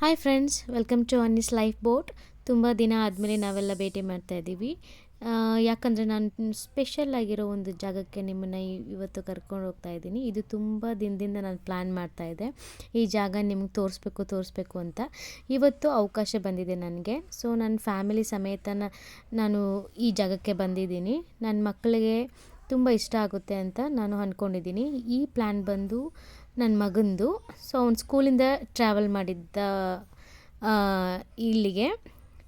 Hi friends, welcome to Annie's life boat. ತುಂಬ ದಿನ ಆದಮೇಲೆ ನಾವೆಲ್ಲ ಭೇಟಿ ಮಾಡ್ತಾ ಇದ್ದೀವಿ. ಯಾಕಂದರೆ ನಾನು ಸ್ಪೆಷಲ್ ಆಗಿರೋ ಒಂದು ಜಾಗಕ್ಕೆ ನಿಮ್ಮನ್ನು ಇವತ್ತು ಕರ್ಕೊಂಡು ಹೋಗ್ತಾ ಇದ್ದೀನಿ. ಇದು ತುಂಬ ದಿನದಿಂದ ನಾನು ಪ್ಲ್ಯಾನ್ ಮಾಡ್ತಾಯಿದ್ದೆ, ಈ ಜಾಗ ನಿಮ್ಗೆ ತೋರಿಸ್ಬೇಕು ಅಂತ. ಇವತ್ತು ಅವಕಾಶ ಬಂದಿದೆ ನನಗೆ. ಸೊ ನನ್ನ ಫ್ಯಾಮಿಲಿ ಸಮೇತ ನಾನು ಈ ಜಾಗಕ್ಕೆ ಬಂದಿದ್ದೀನಿ. ನನ್ನ ಮಕ್ಕಳಿಗೆ ತುಂಬ ಇಷ್ಟ ಆಗುತ್ತೆ ಅಂತ ನಾನು ಅಂದ್ಕೊಂಡಿದ್ದೀನಿ. ಈ ಪ್ಲ್ಯಾನ್ ಬಂದು ನನ್ನ ಮಗಂದು. ಸೊ ಅವ್ನು ಸ್ಕೂಲಿಂದ ಟ್ರಾವೆಲ್ ಮಾಡಿದ್ದ ಇಲ್ಲಿಗೆ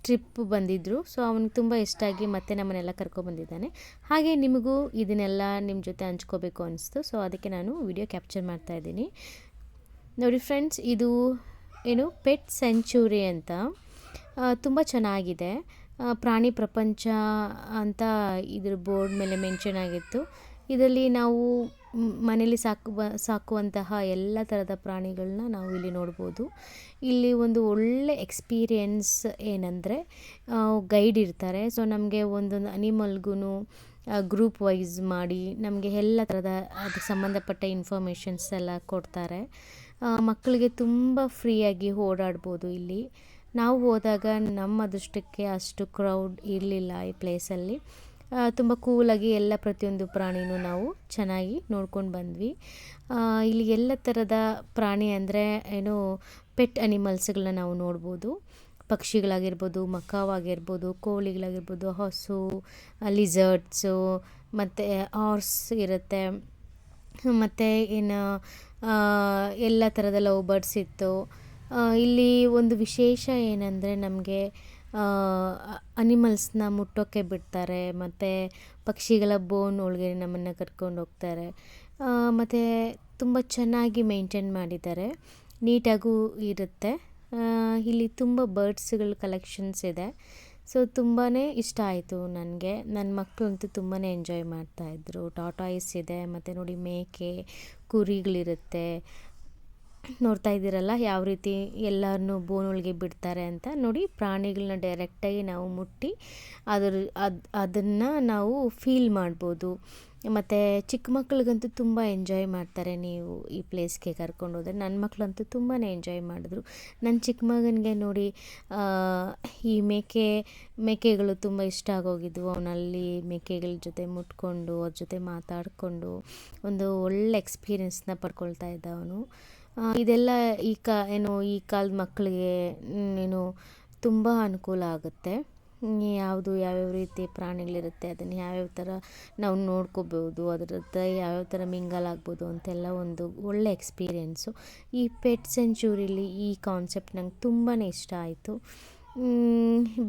ಟ್ರಿಪ್ ಬಂದಿದ್ದರು. ಸೊ ಅವ್ನಿಗೆ ತುಂಬ ಇಷ್ಟ ಆಗಿ ಮತ್ತೆ ನಮ್ಮನ್ನೆಲ್ಲ ಕರ್ಕೊಬಂದಿದ್ದಾನೆ. ಹಾಗೆ ನಿಮಗೂ ಇದನ್ನೆಲ್ಲ ನಿಮ್ಮ ಜೊತೆ ಹಂಚ್ಕೋಬೇಕು ಅನಿಸ್ತು. ಸೊ ಅದಕ್ಕೆ ನಾನು ವಿಡಿಯೋ ಕ್ಯಾಪ್ಚರ್ ಮಾಡ್ತಾಯಿದ್ದೀನಿ. ನೋಡಿ ಫ್ರೆಂಡ್ಸ್, ಇದು ಪೆಟ್ ಸೆಂಚುರಿ ಅಂತ ತುಂಬ ಚೆನ್ನಾಗಿದೆ. ಪ್ರಾಣಿ ಪ್ರಪಂಚ ಅಂತ ಇದ್ರ ಬೋರ್ಡ್ ಮೇಲೆ ಮೆನ್ಷನ್ ಆಗಿತ್ತು. ಇದರಲ್ಲಿ ನಾವು ಮನೇಲಿ ಸಾಕುವಂತಹ ಎಲ್ಲ ಥರದ ಪ್ರಾಣಿಗಳನ್ನ ನಾವು ಇಲ್ಲಿ ನೋಡ್ಬೋದು. ಇಲ್ಲಿ ಒಂದು ಒಳ್ಳೆ ಎಕ್ಸ್ಪೀರಿಯೆನ್ಸ್ ಏನಂದರೆ ಗೈಡ್ ಇರ್ತಾರೆ. ಸೊ ನಮಗೆ ಒಂದೊಂದು ಅನಿಮಲ್ಗೂ ಗ್ರೂಪ್ ವೈಸ್ ಮಾಡಿ ನಮಗೆ ಎಲ್ಲ ಥರದ ಅದಕ್ಕೆ ಸಂಬಂಧಪಟ್ಟ ಇನ್ಫಾರ್ಮೇಷನ್ಸ್ ಎಲ್ಲ ಕೊಡ್ತಾರೆ. ಮಕ್ಕಳಿಗೆ ತುಂಬ ಫ್ರೀಯಾಗಿ ಓಡಾಡ್ಬೋದು ಇಲ್ಲಿ. ನಾವು ಹೋದಾಗ ನಮ್ಮ ಅದೃಷ್ಟಕ್ಕೆ ಅಷ್ಟು ಕ್ರೌಡ್ ಇರಲಿಲ್ಲ ಈ ಪ್ಲೇಸಲ್ಲಿ. ತುಂಬ ಕೂಲಾಗಿ ಎಲ್ಲ ಪ್ರತಿಯೊಂದು ಪ್ರಾಣಿನೂ ನಾವು ಚೆನ್ನಾಗಿ ನೋಡ್ಕೊಂಡು ಬಂದ್ವಿ. ಇಲ್ಲಿ ಎಲ್ಲ ಥರದ ಪ್ರಾಣಿ ಅಂದರೆ ಪೆಟ್ ಅನಿಮಲ್ಸ್ಗಳನ್ನ ನಾವು ನೋಡ್ಬೋದು. ಪಕ್ಷಿಗಳಾಗಿರ್ಬೋದು, ಮಕಾವಾಗಿರ್ಬೋದು, ಕೋಳಿಗಳಾಗಿರ್ಬೋದು, ಹಸು, ಲಿಸರ್ಡ್ಸು, ಮತ್ತು ಹಾರ್ಸ್ ಇರುತ್ತೆ. ಮತ್ತು ಎಲ್ಲ ಥರದ ಲವ್ ಬರ್ಡ್ಸ್ ಇತ್ತು. ಇಲ್ಲಿ ಒಂದು ವಿಶೇಷ ಏನಂದರೆ ನಮಗೆ ಅನಿಮಲ್ಸ್ನ ಮುಟ್ಟೋಕ್ಕೆ ಬಿಡ್ತಾರೆ, ಮತ್ತು ಪಕ್ಷಿಗಳ ಬೋನ್ ಒಳಗೆ ನಮ್ಮನ್ನು ಕರ್ಕೊಂಡು ಹೋಗ್ತಾರೆ. ಮತ್ತು ತುಂಬ ಚೆನ್ನಾಗಿ ಮೇಂಟೈನ್ ಮಾಡಿದ್ದಾರೆ, ನೀಟಾಗೂ ಇರುತ್ತೆ. ಇಲ್ಲಿ ತುಂಬ ಬರ್ಡ್ಸ್ಗಳ ಕಲೆಕ್ಷನ್ಸ್ ಇದೆ. ಸೊ ತುಂಬಾ ಇಷ್ಟ ಆಯಿತು ನನಗೆ. ನನ್ನ ಮಕ್ಕಳಂತೂ ತುಂಬಾ ಎಂಜಾಯ್ ಮಾಡ್ತಾಯಿದ್ರು. ಟಾಟಾಯಿಸ್ ಇದೆ, ಮತ್ತು ನೋಡಿ ಮೇಕೆ, ಕುರಿಗಳಿರುತ್ತೆ. ನೋಡ್ತಾ ಇದ್ದೀರಲ್ಲ ಯಾವ ರೀತಿ ಎಲ್ಲರನ್ನೂ ಬೋನೊಳಗೆ ಬಿಡ್ತಾರೆ ಅಂತ. ನೋಡಿ, ಪ್ರಾಣಿಗಳನ್ನ ಡೈರೆಕ್ಟಾಗಿ ನಾವು ಮುಟ್ಟಿ ಅದನ್ನು ನಾವು ಫೀಲ್ ಮಾಡ್ಬೋದು. ಮತ್ತು ಚಿಕ್ಕ ಮಕ್ಳಿಗಂತೂ ತುಂಬ ಎಂಜಾಯ್ ಮಾಡ್ತಾರೆ. ನೀವು ಈ ಪ್ಲೇಸ್ಗೆ ಕರ್ಕೊಂಡು ಹೋದರೆ ನನ್ನ ಮಕ್ಕಳಂತೂ ತುಂಬಾ ಎಂಜಾಯ್ ಮಾಡಿದ್ರು. ನನ್ನ ಚಿಕ್ಕ ಮಗನಿಗೆ ನೋಡಿ ಈ ಮೇಕೆಗಳು ತುಂಬ ಇಷ್ಟ ಆಗೋಗಿದ್ವು. ಅವನಲ್ಲಿ ಮೇಕೆಗಳ ಜೊತೆ ಮುಟ್ಕೊಂಡು ಅದ್ರ ಜೊತೆ ಮಾತಾಡಿಕೊಂಡು ಒಂದು ಒಳ್ಳೆ ಎಕ್ಸ್ಪೀರಿಯೆನ್ಸ್ನ ಪಡ್ಕೊಳ್ತಾ ಇದ್ದ ಅವನು. ಇದೆಲ್ಲ ಈ ಕಾಲದ ಮಕ್ಕಳಿಗೆ ತುಂಬ ಅನುಕೂಲ ಆಗುತ್ತೆ. ಯಾವ್ಯಾವ ರೀತಿ ಪ್ರಾಣಿಗಳಿರುತ್ತೆ, ಅದನ್ನು ಯಾವ್ಯಾವ ಥರ ನಾವು ನೋಡ್ಕೋಬೋದು, ಅದರ ಹತ್ರ ಯಾವ್ಯಾವ ಥರ ಮಿಂಗಲ್ ಆಗ್ಬೋದು ಅಂತೆಲ್ಲ ಒಂದು ಒಳ್ಳೆ ಎಕ್ಸ್ಪೀರಿಯೆನ್ಸು. ಈ ಪೆಟ್ ಸೆಂಚುರಿಲಿ ಈ ಕಾನ್ಸೆಪ್ಟ್ ನಂಗೆ ತುಂಬಾ ಇಷ್ಟ ಆಯಿತು.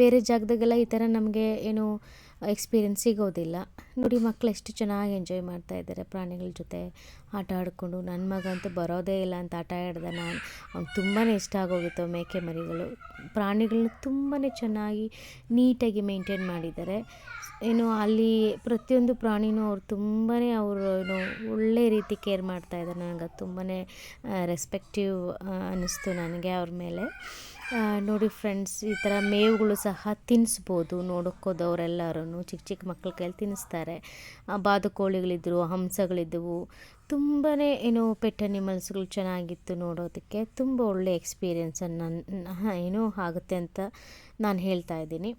ಬೇರೆ ಜಾಗದಾಗೆಲ್ಲ ಈ ಥರ ನಮಗೆ ಎಕ್ಸ್ಪೀರಿಯೆನ್ಸ್ ಸಿಗೋದಿಲ್ಲ. ನೋಡಿ, ಮಕ್ಕಳು ಎಷ್ಟು ಚೆನ್ನಾಗಿ ಎಂಜಾಯ್ ಮಾಡ್ತಾಯಿದ್ದಾರೆ ಪ್ರಾಣಿಗಳ ಜೊತೆ ಆಟ ಆಡಿಕೊಂಡು. ನನ್ನ ಮಗ ಅಂತೂ ಬರೋದೇ ಇಲ್ಲ ಅಂತ ಆಟ ಆಡ್ದ. ಅವ್ನು ತುಂಬಾ ಇಷ್ಟ ಆಗೋಗಿತ್ತು ಮೇಕೆ ಮರಿಗಳು. ಪ್ರಾಣಿಗಳನ್ನ ತುಂಬಾ ಚೆನ್ನಾಗಿ ನೀಟಾಗಿ ಮೇಂಟೈನ್ ಮಾಡಿದ್ದಾರೆ. ಅಲ್ಲಿ ಪ್ರತಿಯೊಂದು ಪ್ರಾಣಿನೂ ಅವ್ರು ತುಂಬಾ ಒಳ್ಳೆ ರೀತಿ ಕೇರ್ ಮಾಡ್ತಾಯಿದ್ದಾರೆ. ನನಗೆ ಅದು ತುಂಬಾ ರೆಸ್ಪೆಕ್ಟಿವ್ ಅನ್ನಿಸ್ತು ನನಗೆ ಅವ್ರ ಮೇಲೆ. ನೋಡಿ ಫ್ರೆಂಡ್ಸ್, ಈ ಥರ ಮೇವುಗಳು ಸಹ ತಿನ್ನಿಸ್ಬೋದು. ನೋಡೋಕ್ಕೋದವರೆಲ್ಲರೂ ಚಿಕ್ಕ ಮಕ್ಕಳ ಕೈಯಲ್ಲಿ ತಿನ್ನಿಸ್ತಾರೆ. ಬಾತುಕೋಳಿಗಳಿದ್ದರು, ಹಂಸಗಳಿದ್ದವು. ತುಂಬಾ ಪೆಟ್ ಅನಿಮಲ್ಸ್ಗಳು ಚೆನ್ನಾಗಿತ್ತು ನೋಡೋದಕ್ಕೆ. ತುಂಬ ಒಳ್ಳೆ ಎಕ್ಸ್ಪೀರಿಯೆನ್ಸ್ ಆಗುತ್ತೆ ಅಂತ ನಾನು ಹೇಳ್ತಾ ಇದ್ದೀನಿ.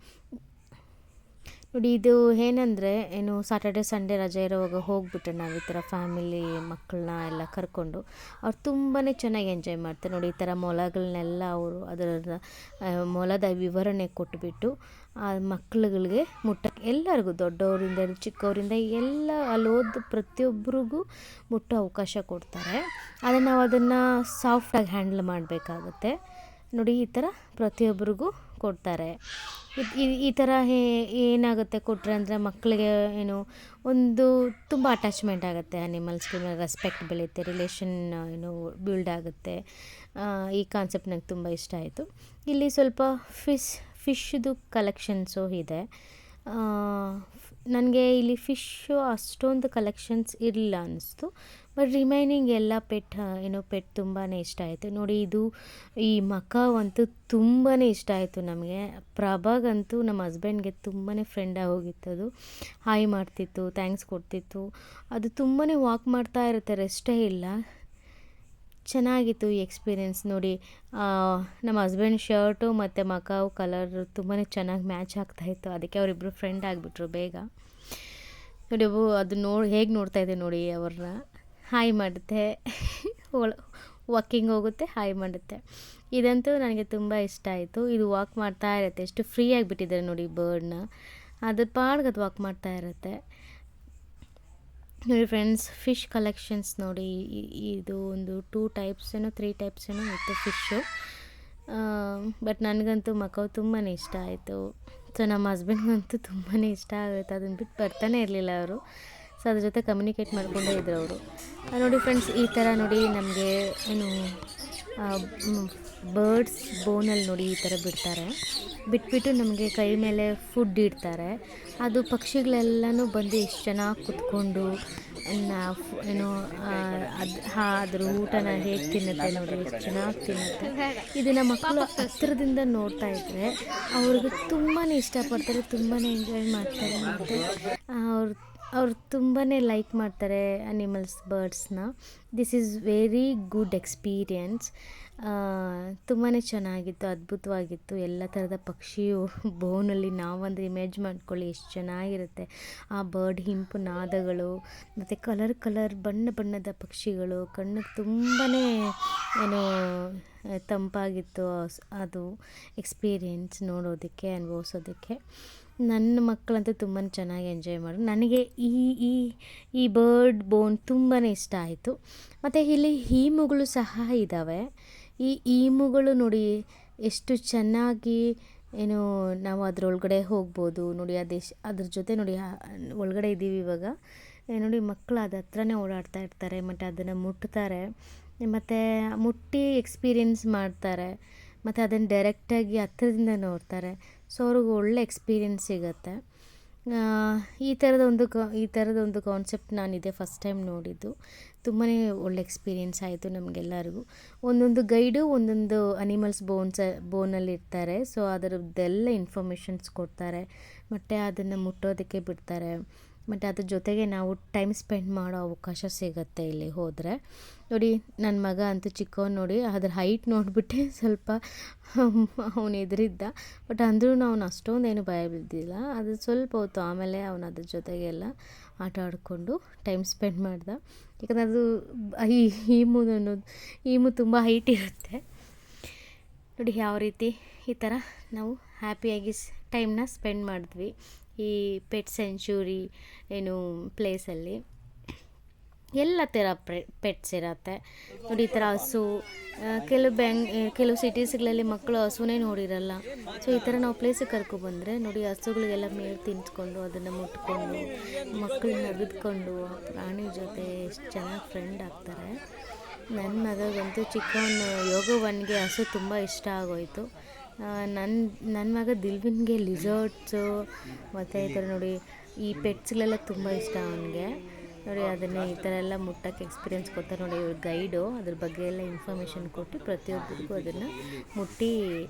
ನೋಡಿ, ಇದು ಏನಂದರೆ ಸಾಟರ್ಡೆ ಸಂಡೇ ರಜೆ ಇರೋವಾಗ ಹೋಗ್ಬಿಟ್ರೆ ನಾವು ಈ ಥರ ಫ್ಯಾಮಿಲಿ ಮಕ್ಕಳನ್ನ ಎಲ್ಲ ಕರ್ಕೊಂಡು ಅವ್ರು ತುಂಬಾ ಚೆನ್ನಾಗಿ ಎಂಜಾಯ್ ಮಾಡ್ತಾರೆ. ನೋಡಿ, ಈ ಥರ ಮೊಲಗಳನ್ನೆಲ್ಲ ಅವರು ಅದರ ಮೊಲದ ವಿವರಣೆ ಕೊಟ್ಬಿಟ್ಟು ಆ ಮಕ್ಕಳುಗಳಿಗೆ ಮುಟ್ಟಕ್ಕೆ ಎಲ್ಲರಿಗೂ, ದೊಡ್ಡವರಿಂದ ಚಿಕ್ಕವರಿಂದ ಎಲ್ಲ ಅಲ್ಲಿ ಹೋದ ಪ್ರತಿಯೊಬ್ಬರಿಗೂ ಮುಟ್ಟೋ ಅವಕಾಶ ಕೊಡ್ತಾರೆ. ಆದರೆ ನಾವು ಅದನ್ನು ಸಾಫ್ಟಾಗಿ ಹ್ಯಾಂಡಲ್ ಮಾಡಬೇಕಾಗುತ್ತೆ. ನೋಡಿ, ಈ ಥರ ಪ್ರತಿಯೊಬ್ಬರಿಗೂ ಕೊಡ್ತಾರೆ. ಈ ಥರ ಏನಾಗುತ್ತೆ ಕೊಟ್ಟರೆ ಅಂದರೆ ಮಕ್ಕಳಿಗೆ ಒಂದು ತುಂಬ ಅಟ್ಯಾಚ್ಮೆಂಟ್ ಆಗುತ್ತೆ. ಅನಿಮಲ್ಸ್ಗಳ ರೆಸ್ಪೆಕ್ಟ್ ಬೆಳೆಯುತ್ತೆ, ರಿಲೇಷನ್ ಬಿಲ್ಡ್ ಆಗುತ್ತೆ. ಈ ಕಾನ್ಸೆಪ್ಟ್ ನಂಗೆ ತುಂಬ ಇಷ್ಟ ಆಯಿತು. ಇಲ್ಲಿ ಸ್ವಲ್ಪ ಫಿಶ್ದು ಕಲೆಕ್ಷನ್ಸು ಇದೆ. ನನಗೆ ಇಲ್ಲಿ ಫಿಶ್ಶು ಅಷ್ಟೊಂದು ಕಲೆಕ್ಷನ್ಸ್ ಇರಲಿಲ್ಲ ಅನ್ನಿಸ್ತು. ಬಟ್ ರಿಮೈನಿಂಗ್ ಎಲ್ಲ ಪೆಟ್ ತುಂಬಾ ಇಷ್ಟ ಆಯಿತು. ನೋಡಿ, ಈ ಮಕಾವಂತೂ ತುಂಬಾ ಇಷ್ಟ ಆಯಿತು ನಮಗೆ. ಪ್ರಭಾಗಂತೂ ನಮ್ಮ ಹಸ್ಬೆಂಡ್ಗೆ ತುಂಬಾ ಫ್ರೆಂಡಾಗಿ ಹೋಗಿತ್ತು. ಅದು ಹಾಯ್ ಮಾಡ್ತಿತ್ತು, ಥ್ಯಾಂಕ್ಸ್ ಕೊಡ್ತಿತ್ತು. ಅದು ತುಂಬಾ ವಾಕ್ ಮಾಡ್ತಾ ಇರುತ್ತೆ, ರೆಸ್ಟೇ ಇಲ್ಲ. ಚೆನ್ನಾಗಿತ್ತು ಈ ಎಕ್ಸ್ಪೀರಿಯೆನ್ಸ್ ನೋಡಿ. ನಮ್ಮ ಹಸ್ಬೆಂಡ್ ಶರ್ಟು ಮತ್ತು ಮಕಾವು ಕಲರ್ ತುಂಬಾ ಚೆನ್ನಾಗಿ ಮ್ಯಾಚ್ ಆಗ್ತಾಯಿತ್ತು. ಅದಕ್ಕೆ ಅವರಿಬ್ಬರು ಫ್ರೆಂಡ್ ಆಗಿಬಿಟ್ರು ಬೇಗ. ನೋಡಿ ಅದು ಹೇಗೆ ನೋಡ್ತಾಯಿದ್ದೆ ನೋಡಿ ಅವ್ರನ್ನ. ಹಾಯ್ ಮಾಡುತ್ತೆ, ವಾಕಿಂಗ್ ಹೋಗುತ್ತೆ, ಹಾಯ್ ಮಾಡುತ್ತೆ. ಇದಂತೂ ನನಗೆ ತುಂಬ ಇಷ್ಟ ಆಯಿತು. ಇದು ವಾಕ್ ಮಾಡ್ತಾ ಇರುತ್ತೆ, ಎಷ್ಟು ಫ್ರೀ ಆಗಿಬಿಟ್ಟಿದ್ದಾರೆ ನೋಡಿ ಬರ್ಡ್ನ. ಅದ್ರ ಪಾಡ್ಗೆ ಅದು ವಾಕ್ ಮಾಡ್ತಾ ಇರುತ್ತೆ ನೋಡಿ. ಫ್ರೆಂಡ್ಸ್, ಫಿಶ್ ಕಲೆಕ್ಷನ್ಸ್ ನೋಡಿ. ಇದು ಒಂದು 2 ಟೈಪ್ಸ್ 3 ಟೈಪ್ಸ್ ಇತ್ತು ಫಿಶ್ಶು. ಬಟ್ ನನಗಂತೂ ಮಕಾವು ತುಂಬಾ ಇಷ್ಟ ಆಯಿತು. ಸೊ ನಮ್ಮ ಹಸ್ಬೆಂಡ್ಗಂತೂ ತುಂಬಾ ಇಷ್ಟ ಆಗುತ್ತೆ. ಅದನ್ನು ಬಿಟ್ಟು ಬರ್ತಾನೆ ಇರಲಿಲ್ಲ ಅವರು. ಸೊ ಅದ್ರ ಜೊತೆ ಕಮ್ಯುನಿಕೇಟ್ ಮಾಡ್ಕೊಂಡೇ ಇದ್ರು ಅವರು. ನೋಡಿ ಫ್ರೆಂಡ್ಸ್, ಈ ಥರ ನೋಡಿ ನಮಗೆ ಏನು ಬರ್ಡ್ಸ್ ಬೋನಲ್ಲಿ ನೋಡಿ ಈ ಥರ ಬಿಡ್ತಾರೆ. ಬಿಟ್ಬಿಟ್ಟು ನಮಗೆ ಕೈ ಮೇಲೆ ಫುಡ್ ಇಡ್ತಾರೆ. ಅದು ಪಕ್ಷಿಗಳೆಲ್ಲನೂ ಬಂದು ಎಷ್ಟು ಚೆನ್ನಾಗಿ ಕುತ್ಕೊಂಡು ಏನೋ ಅದ್ರ ಊಟನ ಹೇಗೆ ತಿನ್ನುತ್ತೆ ನೋಡಿ, ಎಷ್ಟು ಚೆನ್ನಾಗಿ ತಿನ್ನುತ್ತೆ. ಇದನ್ನು ಮಕ್ಕಳು ಹತ್ತಿರದಿಂದ ನೋಡ್ತಾ ಇದ್ದರೆ ಅವ್ರಿಗೆ ತುಂಬಾ ಇಷ್ಟಪಡ್ತಾರೆ, ತುಂಬಾ ಎಂಜಾಯ್ ಮಾಡ್ತಾರೆ. ಮತ್ತು ಅವ್ರು ತುಂಬಾ ಲೈಕ್ ಮಾಡ್ತಾರೆ ಅನಿಮಲ್ಸ್, ಬರ್ಡ್ಸ್ನ. This is very good experience. ತುಂಬಾ ಚೆನ್ನಾಗಿತ್ತು, ಅದ್ಭುತವಾಗಿತ್ತು. ಎಲ್ಲ ಥರದ ಪಕ್ಷಿಯು ಬೋನಲ್ಲಿ ನಾವೊಂದು ಇಮೇಜ್ ಮಾಡ್ಕೊಳ್ಳಿ ಎಷ್ಟು ಚೆನ್ನಾಗಿರುತ್ತೆ. ಆ ಬರ್ಡ್ ಹಿಂಪು ನಾದಗಳು ಮತ್ತು ಕಲರ್ ಬಣ್ಣ ಬಣ್ಣದ ಪಕ್ಷಿಗಳು ಕಣ್ಣಿಗೆ ತುಂಬಾ ಏನೋ ತಂಪಾಗಿತ್ತು. ಅದು ಎಕ್ಸ್ಪೀರಿಯೆನ್ಸ್ ನೋಡೋದಕ್ಕೆ, ಅನುಭವಿಸೋದಕ್ಕೆ. ನನ್ನ ಮಕ್ಕಳಂತೂ ತುಂಬಾ ಚೆನ್ನಾಗಿ ಎಂಜಾಯ್ ಮಾಡೋದು. ನನಗೆ ಈ ಬರ್ಡ್ ಬೋನ್ ತುಂಬಾ ಇಷ್ಟ ಆಯಿತು. ಮತ್ತು ಇಲ್ಲಿ ಈಮುಗಳು ಸಹ ಇದ್ದಾವೆ. ಈ ಈಮುಗಳು ನೋಡಿ ಎಷ್ಟು ಚೆನ್ನಾಗಿ ಏನು ನಾವು ಅದರೊಳಗಡೆ ಹೋಗ್ಬೋದು ನೋಡಿ. ಅದ್ರ ಜೊತೆ ನೋಡಿ ಒಳಗಡೆ ಇದ್ದೀವಿ ಇವಾಗ. ನೋಡಿ ಮಕ್ಕಳು ಅದು ಹತ್ರನೇ ಓಡಾಡ್ತಾ ಇರ್ತಾರೆ, ಮತ್ತು ಅದನ್ನು ಮುಟ್ತಾರೆ, ಮತ್ತು ಮುಟ್ಟಿ ಎಕ್ಸ್ಪೀರಿಯೆನ್ಸ್ ಮಾಡ್ತಾರೆ, ಮತ್ತು ಅದನ್ನು ಡೈರೆಕ್ಟಾಗಿ ಹತ್ರದಿಂದ ನೋಡ್ತಾರೆ. ಸೊ ಅವ್ರಿಗೆ ಒಳ್ಳೆ ಎಕ್ಸ್ಪೀರಿಯೆನ್ಸ್ ಸಿಗುತ್ತೆ. ಈ ಥರದೊಂದು ಕಾನ್ಸೆಪ್ಟ್ ನಾನಿದೆ ಫಸ್ಟ್ ಟೈಮ್ ನೋಡಿದ್ದು. ತುಂಬಾ ಒಳ್ಳೆ ಎಕ್ಸ್ಪೀರಿಯೆನ್ಸ್ ಆಯಿತು ನಮಗೆಲ್ಲರಿಗೂ. ಒಂದೊಂದು ಗೈಡು ಒಂದೊಂದು ಅನಿಮಲ್ಸ್ ಬೋನಲ್ಲಿ ಇರ್ತಾರೆ. ಸೊ ಅದರದ್ದೆಲ್ಲ ಇನ್ಫಾರ್ಮೇಷನ್ಸ್ ಕೊಡ್ತಾರೆ, ಮತ್ತು ಅದನ್ನು ಮುಟ್ಟೋದಕ್ಕೆ ಬಿಡ್ತಾರೆ. ಮತ್ತು ಅದ್ರ ಜೊತೆಗೆ ನಾವು ಟೈಮ್ ಸ್ಪೆಂಡ್ ಮಾಡೋ ಅವಕಾಶ ಸಿಗುತ್ತೆ ಇಲ್ಲಿ ಹೋದರೆ ನೋಡಿ. ನನ್ನ ಮಗ ಅಂತೂ ಚಿಕ್ಕವನು ನೋಡಿ, ಅದ್ರ ಹೈಟ್ ನೋಡಿಬಿಟ್ಟೆ ಸ್ವಲ್ಪ ಅವನು ಎದುರಿದ್ದ. ಬಟ್ ಅಂದ್ರೂ ಅವನು ಅಷ್ಟೊಂದೇನು ಭಯ ಬಿದ್ದಿಲ್ಲ. ಅದು ಸ್ವಲ್ಪ ಹೊತ್ತು ಆಮೇಲೆ ಅವನು ಅದ್ರ ಜೊತೆಗೆಲ್ಲ ಆಟ ಆಡಿಕೊಂಡು ಟೈಮ್ ಸ್ಪೆಂಡ್ ಮಾಡ್ದ. ಯಾಕಂದರೆ ಅದು ಈಮು ತುಂಬ ಹೈಟ್ ಇರುತ್ತೆ ನೋಡಿ. ಯಾವ ರೀತಿ ಈ ಥರ ನಾವು ಹ್ಯಾಪಿಯಾಗಿ ಟೈಮ್ನ ಸ್ಪೆಂಡ್ ಮಾಡಿದ್ವಿ ಈ ಪೆಟ್ ಸೆಂಚುರಿ ಪ್ಲೇಸಲ್ಲಿ. ಎಲ್ಲ ಥರ ಪೆಟ್ಸ್ ಇರತ್ತೆ ನೋಡಿ. ಈ ಥರ ಹಸು, ಕೆಲವು ಸಿಟೀಸ್ಗಳಲ್ಲಿ ಮಕ್ಕಳು ಹಸುನೇ ನೋಡಿರಲ್ಲ. ಸೊ ಈ ಥರ ನಾವು ಪ್ಲೇಸಿಗೆ ಕರ್ಕೊಬಂದರೆ ನೋಡಿ, ಹಸುಗಳಿಗೆಲ್ಲ ಮೇವು ತಿನ್ನಿಸ್ಕೊಂಡು ಅದನ್ನು ಮುಟ್ಕೊಂಡು ಮಕ್ಕಳನ್ನ ನಗದ್ಕೊಂಡು ಆ ಪ್ರಾಣಿ ಜೊತೆ ಎಷ್ಟು ಚೆನ್ನಾಗಿ ಫ್ರೆಂಡ್ ಆಗ್ತಾರೆ. ನನ್ನ ಮಗಗಂತೂ ಚಿಕ್ಕವನು ಯೋಗವನ್ಗೆ ಹಸು ತುಂಬ ಇಷ್ಟ ಆಗೋಯಿತು. ನನ್ನ ಮಗ ದಿಲ್ವಿನ್ಗೆ ಲಿಸರ್ಟ್ಸು ಮತ್ತು ಈ ಥರ ನೋಡಿ ಈ ಪೆಟ್ಸ್ಗಳೆಲ್ಲ ತುಂಬ ಇಷ್ಟ ಅವನಿಗೆ ನೋಡಿ. ಅದನ್ನೇ ಈ ಥರ ಎಲ್ಲ ಮುಟ್ಟಕ್ಕೆ ಎಕ್ಸ್ಪೀರಿಯೆನ್ಸ್ ಕೊಡ್ತಾರೆ ನೋಡಿ ಇವ್ರ ಗೈಡು. ಅದ್ರ ಬಗ್ಗೆ ಎಲ್ಲ ಇನ್ಫಾರ್ಮೇಷನ್ ಕೊಟ್ಟು ಪ್ರತಿಯೊಬ್ಬರಿಗೂ ಅದನ್ನು ಮುಟ್ಟಿ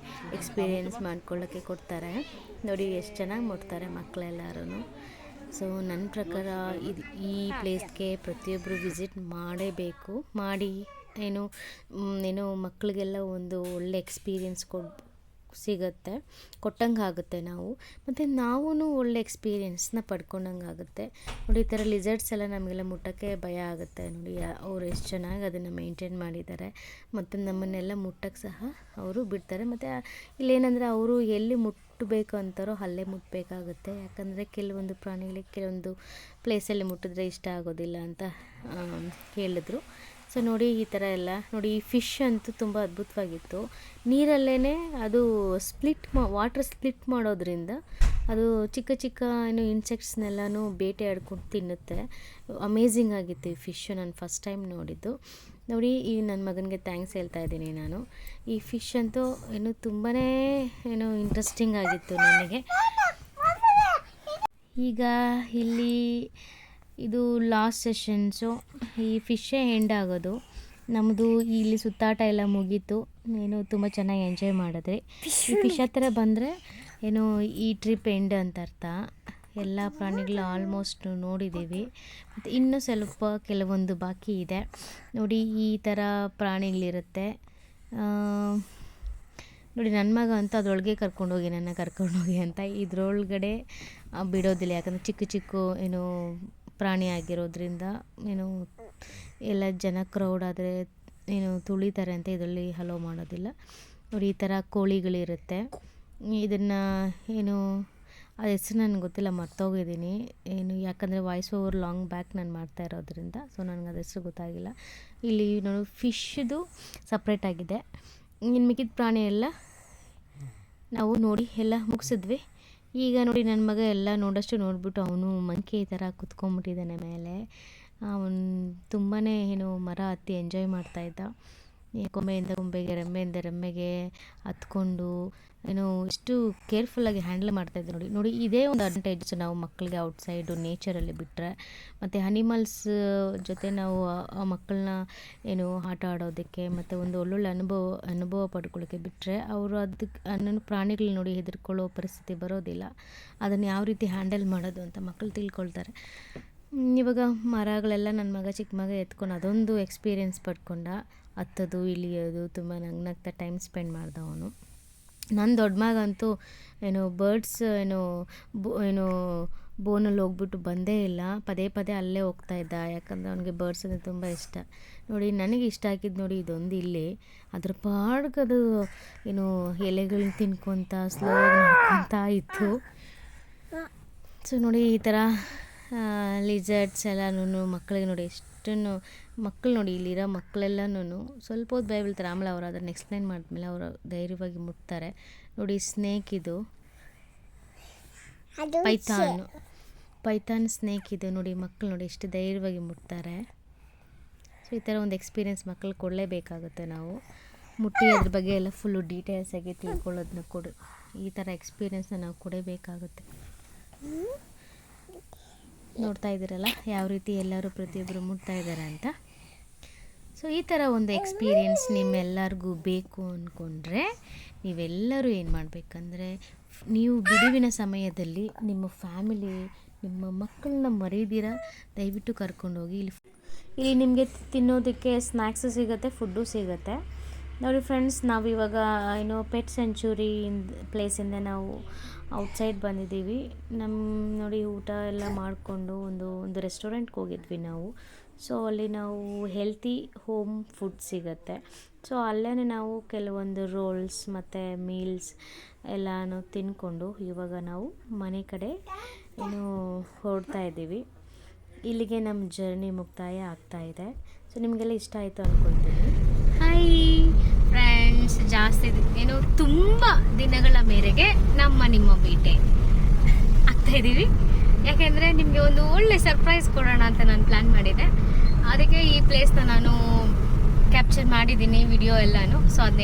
ಎಕ್ಸ್ಪೀರಿಯೆನ್ಸ್ ಮಾಡ್ಕೊಳ್ಳೋಕ್ಕೆ ಕೊಡ್ತಾರೆ ನೋಡಿ. ಎಷ್ಟು ಚೆನ್ನಾಗಿ ಮುಟ್ತಾರೆ ಮಕ್ಕಳೆಲ್ಲರೂ. ಸೊ ನನ್ನ ಪ್ರಕಾರ ಈ ಪ್ಲೇಸ್ಗೆ ಪ್ರತಿಯೊಬ್ಬರು ವಿಸಿಟ್ ಮಾಡಲೇಬೇಕು. ಮಾಡಿ ಏನೋ ಮಕ್ಕಳಿಗೆಲ್ಲ ಒಂದು ಒಳ್ಳೆ ಎಕ್ಸ್ಪೀರಿಯೆನ್ಸ್ ಸಿಗುತ್ತೆ, ಕೊಟ್ಟಂಗೆ ಆಗುತ್ತೆ ನಾವು. ಮತ್ತು ನಾವೂ ಒಳ್ಳೆ ಎಕ್ಸ್ಪೀರಿಯೆನ್ಸ್ನ ಪಡ್ಕೊಂಡಂಗೆ ಆಗುತ್ತೆ ನೋಡಿ. ಈ ಥರ ಲಿಸರ್ಟ್ಸ್ ಎಲ್ಲ ನಮಗೆಲ್ಲ ಮುಟ್ಟೋಕ್ಕೆ ಭಯ ಆಗುತ್ತೆ ನೋಡಿ. ಅವರು ಎಷ್ಟು ಚೆನ್ನಾಗಿ ಅದನ್ನು ಮೇಂಟೈನ್ ಮಾಡಿದ್ದಾರೆ, ಮತ್ತು ನಮ್ಮನ್ನೆಲ್ಲ ಮುಟ್ಟಕ್ಕೆ ಸಹ ಅವರು ಬಿಡ್ತಾರೆ. ಮತ್ತು ಇಲ್ಲೇನೆಂದರೆ ಅವರು ಎಲ್ಲಿ ಮುಟ್ಟಬೇಕು ಅಂತಾರೋ ಅಲ್ಲೇ ಮುಟ್ಟಬೇಕಾಗುತ್ತೆ. ಯಾಕಂದರೆ ಕೆಲವೊಂದು ಪ್ರಾಣಿಗಳಿಗೆ ಕೆಲವೊಂದು ಪ್ಲೇಸಲ್ಲಿ ಮುಟ್ಟಿದ್ರೆ ಇಷ್ಟ ಆಗೋದಿಲ್ಲ ಅಂತ ಹೇಳಿದ್ರು. ಸೊ ನೋಡಿ ಈ ಥರ ಎಲ್ಲ ನೋಡಿ. ಈ ಫಿಶ್ ಅಂತೂ ತುಂಬ ಅದ್ಭುತವಾಗಿತ್ತು. ನೀರಲ್ಲೇ ಅದು ವಾಟರ್ ಸ್ಪ್ಲಿಟ್ ಮಾಡೋದ್ರಿಂದ ಅದು ಚಿಕ್ಕ ಇನ್ಸೆಕ್ಟ್ಸ್ನೆಲ್ಲನೂ ಬೇಟೆ ಆಡ್ಕೊಂಡು ತಿನ್ನುತ್ತೆ. ಅಮೇಝಿಂಗ್ ಆಗಿತ್ತು ಈ ಫಿಶ್ಶು. ನಾನು ಫಸ್ಟ್ ಟೈಮ್ ನೋಡಿದ್ದು ನೋಡಿ. ಈ ನನ್ನ ಮಗನಿಗೆ ಥ್ಯಾಂಕ್ಸ್ ಹೇಳ್ತಾ ಇದ್ದೀನಿ ನಾನು. ಈ ಫಿಶ್ ಅಂತೂ ತುಂಬಾ ಇಂಟ್ರೆಸ್ಟಿಂಗ್ ಆಗಿತ್ತು ನನಗೆ. ಈಗ ಇಲ್ಲಿ ಇದು ಲಾಸ್ಟ್ ಸೆಷನ್ಸು, ಈ ಫಿಶ್ಶೇ ಎಂಡ್ ಆಗೋದು ನಮ್ಮದು. ಇಲ್ಲಿ ಸುತ್ತಾಟ ಎಲ್ಲ ಮುಗೀತು. ತುಂಬ ಚೆನ್ನಾಗಿ ಎಂಜಾಯ್ ಮಾಡಿದ್ರಿ. ಈ ಫಿಶ್ ಹತ್ರ ಬಂದರೆ ಈ ಟ್ರಿಪ್ ಎಂಡ್ ಅಂತ ಅರ್ಥ. ಎಲ್ಲ ಪ್ರಾಣಿಗಳು ಆಲ್ಮೋಸ್ಟ್ ನೋಡಿದ್ದೀವಿ. ಮತ್ತು ಇನ್ನೂ ಸ್ವಲ್ಪ ಕೆಲವೊಂದು ಬಾಕಿ ಇದೆ. ನೋಡಿ ಈ ಥರ ಪ್ರಾಣಿಗಳಿರುತ್ತೆ. ನೋಡಿ ನನ್ನ ಮಗ ಅಂತೂ ಅದರೊಳಗೆ ಕರ್ಕೊಂಡೋಗಿ ಅಂತ ಇದ್ರೊಳಗಡೆ ಬಿಡೋದಿಲ್ಲ. ಯಾಕಂದರೆ ಚಿಕ್ಕ ಏನು ಪ್ರಾಣಿ ಆಗಿರೋದ್ರಿಂದ ಎಲ್ಲ ಜನ ಕ್ರೌಡ್ ಆದರೆ ತುಳಿತಾರೆ ಅಂತ ಇದರಲ್ಲಿ ಹಲೋ ಮಾಡೋದಿಲ್ಲ. ನೋಡಿ ಈ ಥರ ಕೋಳಿಗಳಿರುತ್ತೆ. ಇದನ್ನು ಅದು ಹೆಸರು ನನಗೆ ಗೊತ್ತಿಲ್ಲ, ಮರ್ತೋಗಿದ್ದೀನಿ. ಯಾಕಂದರೆ ವಾಯ್ಸ್ ಓವರ್ ಲಾಂಗ್ ಬ್ಯಾಕ್ ನಾನು ಮಾಡ್ತಾ ಇರೋದ್ರಿಂದ ಸೊ ನನಗೆ ಅದು ಹೆಸರು ಗೊತ್ತಾಗಿಲ್ಲ. ಇಲ್ಲಿ ನೋಡಿ ಫಿಶ್ದು ಸಪ್ರೇಟಾಗಿದೆ. ಇನ್ನು ಮಿಕ್ಕಿದ ಪ್ರಾಣಿ ಎಲ್ಲ ನಾವು ನೋಡಿ ಎಲ್ಲ ಮುಗಿಸಿದ್ವಿ. ಈಗ ನೋಡಿ ನನ್ನ ಮಗ ಎಲ್ಲ ನೋಡಿಬಿಟ್ಟು ಅವನು ಮಂಕಿ ಥರ ಕುತ್ಕೊಂಡ್ಬಿಟ್ಟಿದ್ದಾನೆ ಮೇಲೆ. ಅವನು ತುಂಬಾ ಮರ ಹತ್ತಿ ಎಂಜಾಯ್ ಮಾಡ್ತಾಯಿದ್ದ. ಕೊಂಬೆಯಿಂದ ಕೊಂಬೆಗೆ, ರೆಂಬೆಯಿಂದ ರೆಂಬೆಗೆ ಹತ್ಕೊಂಡು ಎಷ್ಟು ಕೇರ್ಫುಲ್ಲಾಗಿ ಹ್ಯಾಂಡಲ್ ಮಾಡ್ತಾಯಿದ್ದೆ. ನೋಡಿ ಇದೇ ಒಂದು ಅಡ್ವಾಂಟೇಜ್ ನಾವು ಮಕ್ಕಳಿಗೆ ಔಟ್ಸೈಡು ನೇಚರಲ್ಲಿ ಬಿಟ್ಟರೆ. ಮತ್ತು ಅನಿಮಲ್ಸ್ ಜೊತೆ ನಾವು ಆ ಮಕ್ಕಳನ್ನ ಆಟ ಆಡೋದಕ್ಕೆ ಮತ್ತು ಒಂದು ಒಳ್ಳೊಳ್ಳೆ ಅನುಭವ ಪಡ್ಕೊಳ್ಳೋಕ್ಕೆ ಬಿಟ್ಟರೆ ಅವರು ಅದಕ್ಕೆ ಪ್ರಾಣಿಗಳು ನೋಡಿ ಹೆದರ್ಕೊಳ್ಳೋ ಪರಿಸ್ಥಿತಿ ಬರೋದಿಲ್ಲ. ಅದನ್ನು ಯಾವ ರೀತಿ ಹ್ಯಾಂಡಲ್ ಮಾಡೋದು ಅಂತ ಮಕ್ಕಳು ತಿಳ್ಕೊಳ್ತಾರೆ. ಇವಾಗ ಮರಗಳೆಲ್ಲ ನನ್ನ ಮಗ ಚಿಕ್ಕ ಮಗ ಎತ್ಕೊಂಡು ಅದೊಂದು ಎಕ್ಸ್ಪೀರಿಯೆನ್ಸ್ ಪಡ್ಕೊಂಡ. ಹತ್ತೋದು ಇಳಿಯೋದು ತುಂಬ ನಗ್ನಗ್ತಾ ಟೈಮ್ ಸ್ಪೆಂಡ್ ಮಾಡ್ದ ಅವನು. ನನ್ನ ದೊಡ್ಡ ಮಗ ಅಂತೂ ಬರ್ಡ್ಸ್ ಬೋನಲ್ಲಿ ಹೋಗ್ಬಿಟ್ಟು ಬಂದೇ ಇಲ್ಲ. ಪದೇ ಅಲ್ಲೇ ಹೋಗ್ತಾಯಿದ್ದ. ಯಾಕಂದರೆ ಅವನಿಗೆ ಬರ್ಡ್ಸ್ ಅಂದರೆ ತುಂಬ ಇಷ್ಟ. ನೋಡಿ ನನಗೆ ಇಷ್ಟ ಆಗಿದ್ದು ನೋಡಿ ಇದೊಂದು ಇಲ್ಲಿ ಅದ್ರ ಪಾಡ್ಗದು ಎಲೆಗಳನ್ನ ತಿನ್ಕೊತ ಸ್ಲೋ ನಡ್ಕೊತ ಇತ್ತು. ಸೊ ನೋಡಿ ಈ ಥರ ಲಿಜರ್ಡ್ಸ್ ಎಲ್ಲನೂ ಮಕ್ಕಳಿಗೆ ನೋಡಿ ಎಷ್ಟನ್ನು ಮಕ್ಕಳು ನೋಡಿ ಇಲ್ಲಿರೋ ಮಕ್ಕಳೆಲ್ಲನೂ ಸ್ವಲ್ಪ ಹೊತ್ತು ಭಯ ಬೀಳ್ತಾರೆ. ಆಮೇಲೆ ಅವರು ಅದನ್ನು ಎಕ್ಸ್ಪ್ಲೈನ್ ಮಾಡಿದ್ಮೇಲೆ ಅವರು ಧೈರ್ಯವಾಗಿ ಮುಟ್ತಾರೆ. ನೋಡಿ ಸ್ನೇಕ್ ಇದು ಪೈಥಾನ್ ಸ್ನೇಕ್ ಇದು ನೋಡಿ. ಮಕ್ಕಳು ನೋಡಿ ಎಷ್ಟು ಧೈರ್ಯವಾಗಿ ಮುಟ್ತಾರೆ. ಸೊ ಈ ಥರ ಒಂದು ಎಕ್ಸ್ಪೀರಿಯೆನ್ಸ್ ಮಕ್ಕಳು ಕೊಡಲೇಬೇಕಾಗುತ್ತೆ. ನಾವು ಮುಟ್ಟಿ ಅದ್ರ ಬಗ್ಗೆ ಎಲ್ಲ ಫುಲ್ಲು ಡೀಟೇಲ್ಸಾಗಿ ತಿಳ್ಕೊಳ್ಳೋದನ್ನ ಈ ಥರ ಎಕ್ಸ್ಪೀರಿಯೆನ್ಸ್ನ ನಾವು ಕೊಡಬೇಕಾಗುತ್ತೆ. ನೋಡ್ತಾ ಇದ್ದೀರಲ್ಲ ಯಾವ ರೀತಿ ಎಲ್ಲರೂ ಪ್ರತಿಯೊಬ್ಬರು ಮುಟ್ತಾ ಇದ್ದಾರೆ ಅಂತ. ಸೊ ಈ ಥರ ಒಂದು ಎಕ್ಸ್ಪೀರಿಯೆನ್ಸ್ ನಿಮ್ಮೆಲ್ಲರಿಗೂ ಬೇಕು ಅಂದ್ಕೊಂಡ್ರೆ ನೀವೆಲ್ಲರೂ ಏನು ಮಾಡಬೇಕಂದ್ರೆ ನೀವು ಬಿಡುವಿನ ಸಮಯದಲ್ಲಿ ನಿಮ್ಮ ಫ್ಯಾಮಿಲಿ ನಿಮ್ಮ ಮಕ್ಕಳನ್ನ ಮರೀದಿರ ದಯವಿಟ್ಟು ಕರ್ಕೊಂಡೋಗಿ. ಇಲ್ಲಿ ನಿಮಗೆ ತಿನ್ನೋದಕ್ಕೆ ಸ್ನ್ಯಾಕ್ಸು ಸಿಗುತ್ತೆ, ಫುಡ್ಡು ಸಿಗುತ್ತೆ. ನೋಡಿ ಫ್ರೆಂಡ್ಸ್, ನಾವಿವಾಗ ಪೆಟ್ ಸೆಂಚುರಿ ಪ್ಲೇಸಿಂದ ನಾವು ಔಟ್ಸೈಡ್ ಬಂದಿದ್ದೀವಿ. ನೋಡಿ ಊಟ ಎಲ್ಲ ಮಾಡಿಕೊಂಡು ಒಂದು ರೆಸ್ಟೋರೆಂಟ್ಗೆ ಹೋಗಿದ್ವಿ ನಾವು. ಸೊ ಅಲ್ಲಿ ನಾವು ಹೆಲ್ತಿ ಹೋಮ್ ಫುಡ್ ಸಿಗುತ್ತೆ. ಸೊ ಅಲ್ಲೇ ನಾವು ಕೆಲವೊಂದು ರೋಲ್ಸ್ ಮತ್ತು ಮೀಲ್ಸ್ ಎಲ್ಲನೂ ತಿನ್ಕೊಂಡು ಇವಾಗ ನಾವು ಮನೆ ಕಡೆ ಹೊರಡ್ತಾ ಇದ್ದೀವಿ. ಇಲ್ಲಿಗೆ ನಮ್ಮ ಜರ್ನಿ ಮುಕ್ತಾಯ ಆಗ್ತಾಯಿದೆ. ಸೊ ನಿಮಗೆಲ್ಲ ಇಷ್ಟ ಆಯಿತು ಅಂದ್ಕೊಳ್ತೀನಿ. ಹಾಯ್ ಫ್ರೆಂಡ್ಸ್, ತುಂಬ ದಿನಗಳ ಮೇರೆಗೆ ನಿಮ್ಮ ಭೇಟಿ ಆಗ್ತಾಯಿದ್ದೀವಿ. ಯಾಕೆಂದರೆ ನಿಮಗೆ ಒಂದು ಒಳ್ಳೆ ಸರ್ಪ್ರೈಸ್ ಕೊಡೋಣ ಅಂತ ನಾನು ಪ್ಲ್ಯಾನ್ ಮಾಡಿದ್ದೆ. ಅದಕ್ಕೆ ಈ ಪ್ಲೇಸ್ನ ನಾನು ಕ್ಯಾಪ್ಚರ್ ಮಾಡಿದ್ದೀನಿ ವಿಡಿಯೋ ಎಲ್ಲನೂ. ಸೊ ಅದನ್ನ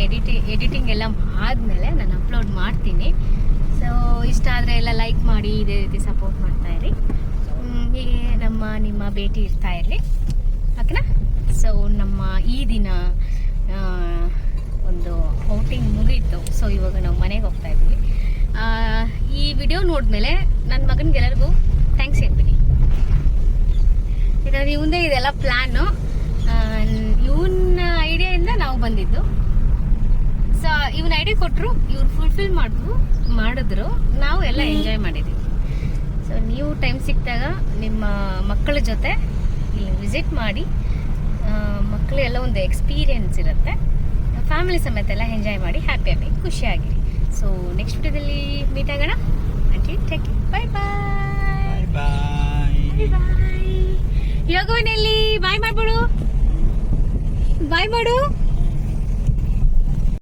ಎಡಿಟಿಂಗ್ ಎಲ್ಲ ಆದಮೇಲೆ ನಾನು ಅಪ್ಲೋಡ್ ಮಾಡ್ತೀನಿ. ಸೊ ಇಷ್ಟ ಆದರೆ ಎಲ್ಲ ಲೈಕ್ ಮಾಡಿ, ಇದೇ ರೀತಿ ಸಪೋರ್ಟ್ ಮಾಡ್ತಾಯಿರಿ. ಹೀಗೆ ನಿಮ್ಮ ಭೇಟಿ ಇರ್ತಾ ಇರಲಿ, ಓಕೆನಾ? ಸೊ ನಮ್ಮ ಈ ದಿನ ಒಂದು ಔಟಿಂಗ್ ಮುಗೀತು. ಸೊ ಇವಾಗ ನಾವು ಮನೆಗೆ ಹೋಗ್ತಾ ಇದ್ದೀವಿ. ಈ ವಿಡಿಯೋ ನೋಡಿದ್ಮೇಲೆ ನನ್ನ ಮಗನಿಗೆಲ್ಲರಿಗೂ ಥ್ಯಾಂಕ್ಸ್ ಹೇಳ್ಬಿಡಿ. ಯಾಕಂದರೆ ಇವಂದೇ ಇದೆಲ್ಲ ಪ್ಲ್ಯಾನು, ಇವನ ಐಡಿಯಾಯಿಂದ ನಾವು ಬಂದಿದ್ದು. ಸೊ ಇವನ ಐಡಿಯಾ ಕೊಟ್ಟರು, ಇವ್ರು ಫುಲ್ಫಿಲ್ ಮಾಡಿದ್ರು, ನಾವು ಎಲ್ಲ ಎಂಜಾಯ್ ಮಾಡಿದ್ದೀವಿ. ಸೊ ನೀವು ಟೈಮ್ ಸಿಕ್ಕಿದಾಗ ನಿಮ್ಮ ಮಕ್ಕಳ ಜೊತೆ ಇಲ್ಲಿ ವಿಸಿಟ್ ಮಾಡಿ. ಮಕ್ಕಳು ಎಲ್ಲ ಒಂದು ಎಕ್ಸ್ಪೀರಿಯೆನ್ಸ್ ಇರುತ್ತೆ. ಫ್ಯಾಮಿಲಿ ಸಮೇತ ಎಲ್ಲ ಎಂಜಾಯ್ ಮಾಡಿ, ಹ್ಯಾಪಿಯಾಗಿ ಖುಷಿಯಾಗಿರಿ. ಸೊ ನೆಕ್ಸ್ಟ್ ವಿಡಿಯೋದಲ್ಲಿ ಮೀಟ್ ಆಗೋಣ. ಟೇಕ್ ಬಾಯ್ ಬಾಯ್ ಬಾಯ್ ಬಾಯ್. ಯೋಗವನಲ್ಲಿ ಬಾಯ್ ಮಾಡ್ಬಿಡು, ಬಾಯ್ ಮಾಡು.